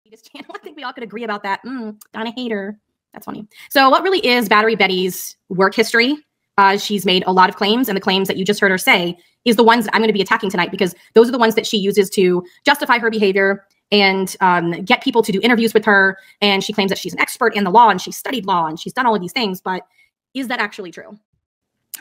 This channel. I think we all could agree about that. Donna hater. That's funny. So what really is Battery Betty's work history? She's made a lot of claims, and the claims that you just heard her say is the ones that I'm going to be attacking tonight, because those are the ones that she uses to justify her behavior and get people to do interviews with her. And she claims that she's an expert in the law and she studied law and she's done all of these things. But is that actually true?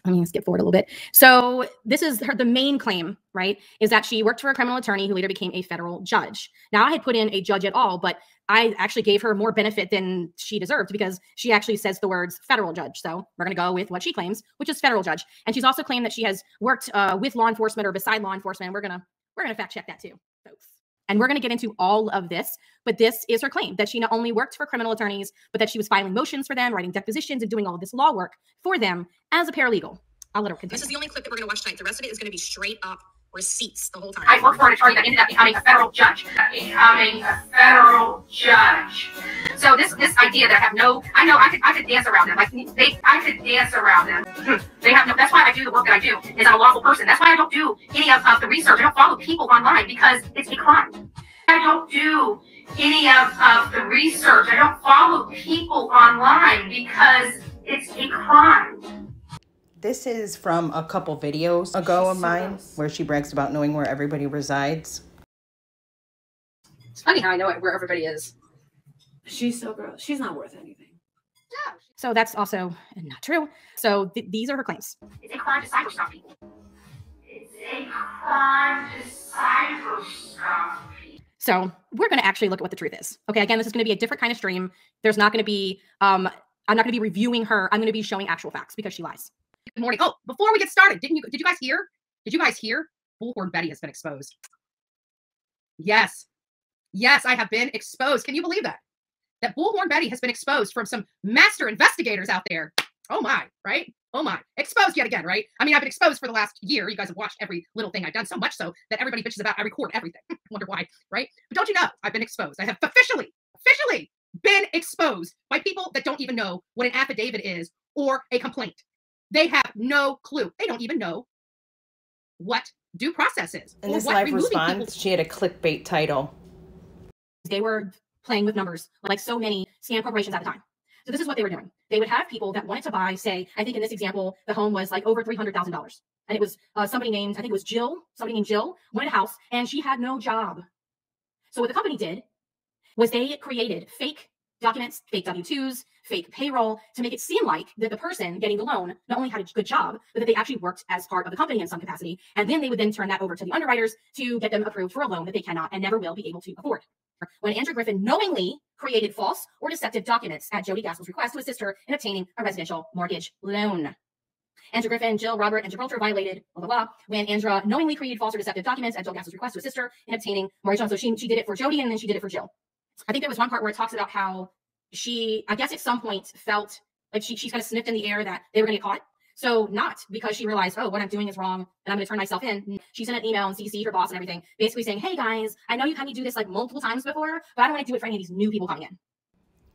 I'm going to skip forward a little bit. So this is the main claim, right, is that she worked for a criminal attorney who later became a federal judge. Now, I had put in a judge at all, but I actually gave her more benefit than she deserved, because she actually says the words federal judge. So we're going to go with what she claims, which is federal judge. And she's also claimed that she has worked with law enforcement or beside law enforcement. We're going to fact check that too, folks. And we're going to get into all of this, but this is her claim, that she not only worked for criminal attorneys, but that she was filing motions for them, writing depositions, and doing all of this law work for them as a paralegal. I'll let her continue. This is the only clip that we're going to watch tonight. The rest of it is going to be straight up receipts the whole time. I worked for an attorney that ended up becoming a federal judge. So this idea that I have no, I know I could dance around them. Like I could dance around them. They have no. That's why I do the work that I do. Is I'm a lawful person. That's why I don't do any of the research. I don't follow people online because it's a crime. I don't do any of the research. I don't follow people online because it's a crime. This is from a couple videos ago of mine where she brags about knowing where everybody resides. It's funny how I know where everybody is. She's so gross. She's not worth anything. No. So that's also not true. So these are her claims. It's a crime to cyberstalk people. It's a crime to cyberstalk people. So we're going to actually look at what the truth is. Okay, again, this is going to be a different kind of stream. There's not going to be, I'm not going to be reviewing her. I'm going to be showing actual facts because she lies. Good morning. Oh, before we get started, did you guys hear? Did you guys hear? Bullhorn Betty has been exposed. Yes. Yes, I have been exposed. Can you believe that? That Bullhorn Betty has been exposed from some master investigators out there. Oh my, right? Oh my. Exposed yet again, right? I mean, I've been exposed for the last year. You guys have watched every little thing I've done, so much so that everybody bitches about I record everything. Wonder why, right? But don't you know, I've been exposed. I have officially been exposed by people that don't even know what an affidavit is or a complaint. They have no clue. They don't even know what due process is. In this live response, she had a clickbait title. They were playing with numbers like so many scam corporations at the time. So this is what they were doing. They would have people that wanted to buy, say, I think in this example, the home was like over $300,000. And it was somebody named, I think it was Jill, somebody named Jill, wanted a house, and she had no job. So what the company did was they created fake documents, fake W-2s, fake payroll, to make it seem like that the person getting the loan not only had a good job, but that they actually worked as part of the company in some capacity. And then they would then turn that over to the underwriters to get them approved for a loan that they cannot and never will be able to afford. When Andrew Griffin knowingly created false or deceptive documents at Jody Gaskel's request to assist her in obtaining a residential mortgage loan. Andrew Griffin, Jill, Robert, and Gibraltar violated blah, blah, blah. When Andra knowingly created false or deceptive documents at Jody Gaskel's request to assist her in obtaining mortgage loan. So she did it for Jody, and then she did it for Jill. I think there was one part where it talks about how she, I guess at some point felt like she kind of sniffed in the air that they were going to get caught. So not because she realized, oh, what I'm doing is wrong and I'm going to turn myself in. She sent an email and CC'd her boss and everything, basically saying, hey guys, I know you kind of do this like multiple times before, but I don't want to do it for any of these new people coming in.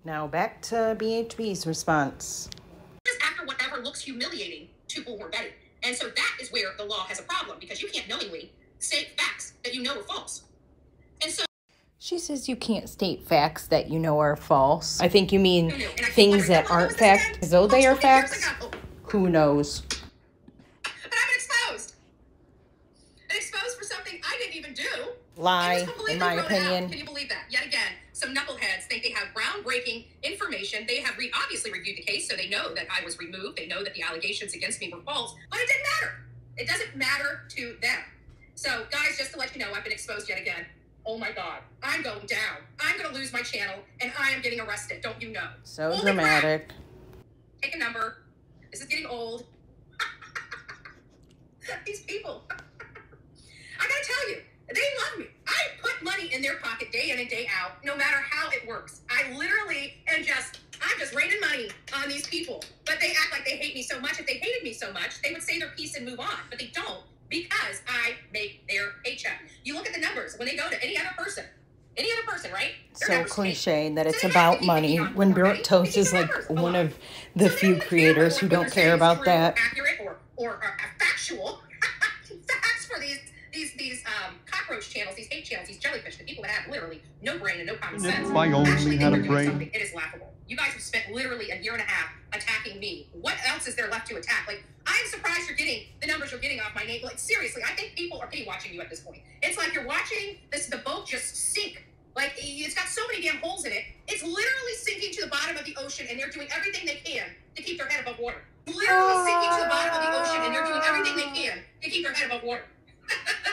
Now back to BHB's response. Just after whatever looks humiliating to Bullhorn Betty. And so that is where the law has a problem, because you can't knowingly state facts that you know are false. And so she says you can't state facts that you know are false. I think you mean things that aren't facts, as though they are facts. Who knows? But I've been exposed. And exposed for something I didn't even do. Lie, in my opinion. Can you believe that? Yet again, some knuckleheads think they have groundbreaking information. They have obviously reviewed the case, so they know that I was removed. They know that the allegations against me were false, but it didn't matter. It doesn't matter to them. So, guys, just to let you know, I've been exposed yet again. Oh my God, I'm going down. I'm going to lose my channel, and I am getting arrested. Don't you know? So holy dramatic. Crap. Take a number. This is getting old. These people. I gotta tell you, they love me. I put money in their pocket day in and day out, no matter how it works. I literally am I'm just raining money on these people. But they act like they hate me so much. If they hated me so much, they would say their piece and move on. But they don't, because I make their paycheck. You look at the numbers when they go to any other person, right? So cliche that it's about money when BurntToast is like one of the few creators who don't care about that. Accurate or factual facts for these cockroaches cockroach channels, these hate channels, these jellyfish, the people that have literally no brain and no common sense, If I only actually had think a they're doing brain. something. It is laughable. You guys have spent literally a year and a half attacking me. What else is there left to attack? Like, I'm surprised you're getting the numbers you're getting off my name. Like, seriously, I think people are pity watching you at this point. It's like you're watching the boat just sink. Like, it's got so many damn holes in it. It's literally sinking to the bottom of the ocean, and they're doing everything they can to keep their head above water. Literally sinking to the bottom of the ocean, and they're doing everything they can to keep their head above water.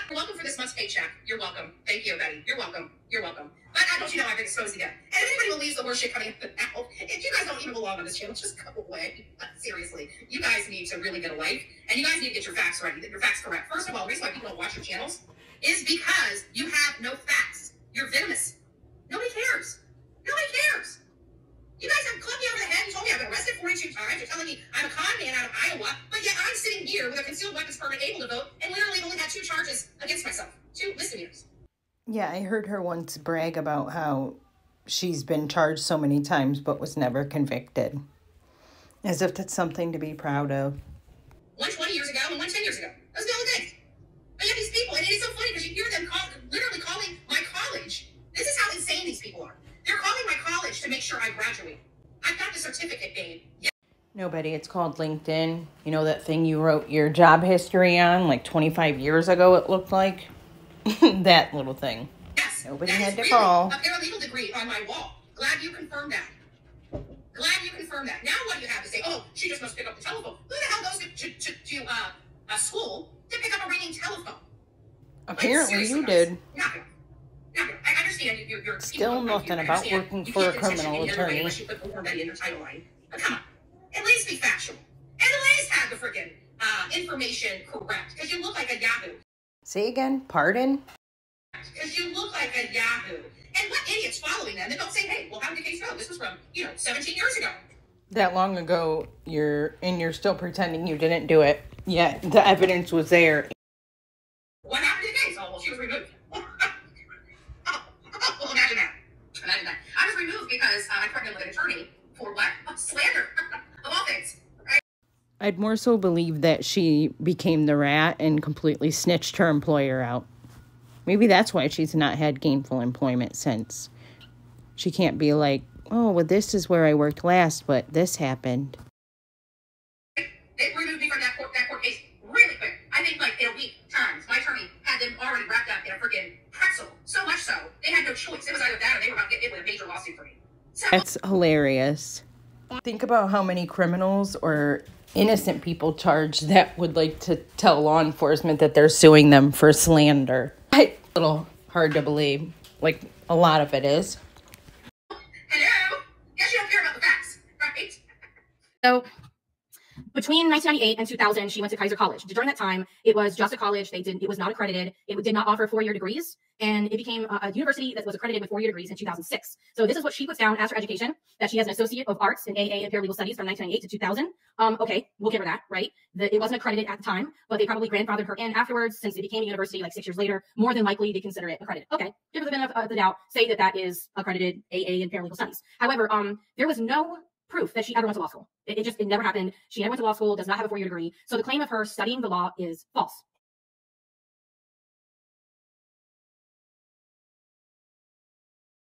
You're welcome for this month's paycheck. You're welcome. Thank you, Betty. You're welcome. You're welcome. But I don't you know I've been exposed again. And if anybody believes the worst shit coming out of the mouth, if you guys don't even belong on this channel, just go away. Seriously. You guys need to really get a life, and you guys need to get your facts right, get your facts correct. First of all, the reason why people don't watch your channels is because you have no facts. You're venomous. Nobody cares. Nobody cares. You guys have clubbed me over the head and told me I've been arrested 42 times. You're telling me I'm a con man out of Iowa, but yet I'm sitting here with a concealed weapons permit, able to vote, and literally only had 2 charges against myself. 2 misdemeanors. Yeah, I heard her once brag about how she's been charged so many times but was never convicted. As if that's something to be proud of. One 20 years ago and one 10 years ago. Those are the only things. But yet these people, and it is so funny because you hear them literally calling my college. This is how insane these people are. They're calling my college to make sure I graduate. I've got the certificate, babe. Yeah. No, Betty, it's called LinkedIn. You know that thing you wrote your job history on like 25 years ago, it looked like? That little thing. Yes. Nobody that had is to really call. a paralegal degree on my wall. Glad you confirmed that. Glad you confirmed that. Now what do you have to say? Oh, she just must pick up the telephone. Who the hell goes to a school to pick up a ringing telephone? Apparently like, you guys. did. I understand you're Still nothing about working for a criminal attorney. Unless you put Bullhorn Betty in your title line. But come on, at least be factual. At least have the freaking information correct. Because you look like a Yahoo. Say again? Pardon? Because you look like a Yahoo. And what idiots following them that don't say, hey, well, how did the case go? This was from, 17 years ago. That long ago, you're still pretending you didn't do it. Yeah, the evidence was there. What happened to the case? Oh, well, she was removed. Well, imagine that. Imagine that. I was removed because I pregnant with an attorney for what? Slander. Of all things. Right? I'd more so believe that she became the rat and completely snitched her employer out. Maybe that's why she's not had gainful employment since. She can't be like, oh, well, this is where I worked last, but this happened. They removed me from that court case really quick. I think like in a week times. My attorney had them already wrapped up in a freaking pretzel. So much so, they had no choice. It was either that or they were about to get hit with a major lawsuit for me. So That's hilarious. Think about how many criminals or innocent people charged that would like to tell law enforcement that they're suing them for slander. It's a little hard to believe. Like, a lot of it is. hello? Guess you don't care about the facts, right? So between 1998 and 2000, she went to Kaiser College. During that time, it was just a college. It was not accredited. It did not offer 4-year degrees, and it became a university that was accredited with 4-year degrees in 2006. So this is what she puts down as her education, that she has an Associate of Arts in AA and Paralegal Studies from 1998 to 2000. Okay, we'll give her that, right? It wasn't accredited at the time, but they probably grandfathered her in afterwards since it became a university like 6 years later. More than likely, they consider it accredited. Okay, give her the benefit of the doubt, say that that is accredited AA and Paralegal Studies. However, there was no proof that she ever went to law school. It never happened. She never went to law school, does not have a 4-year degree. So the claim of her studying the law is false.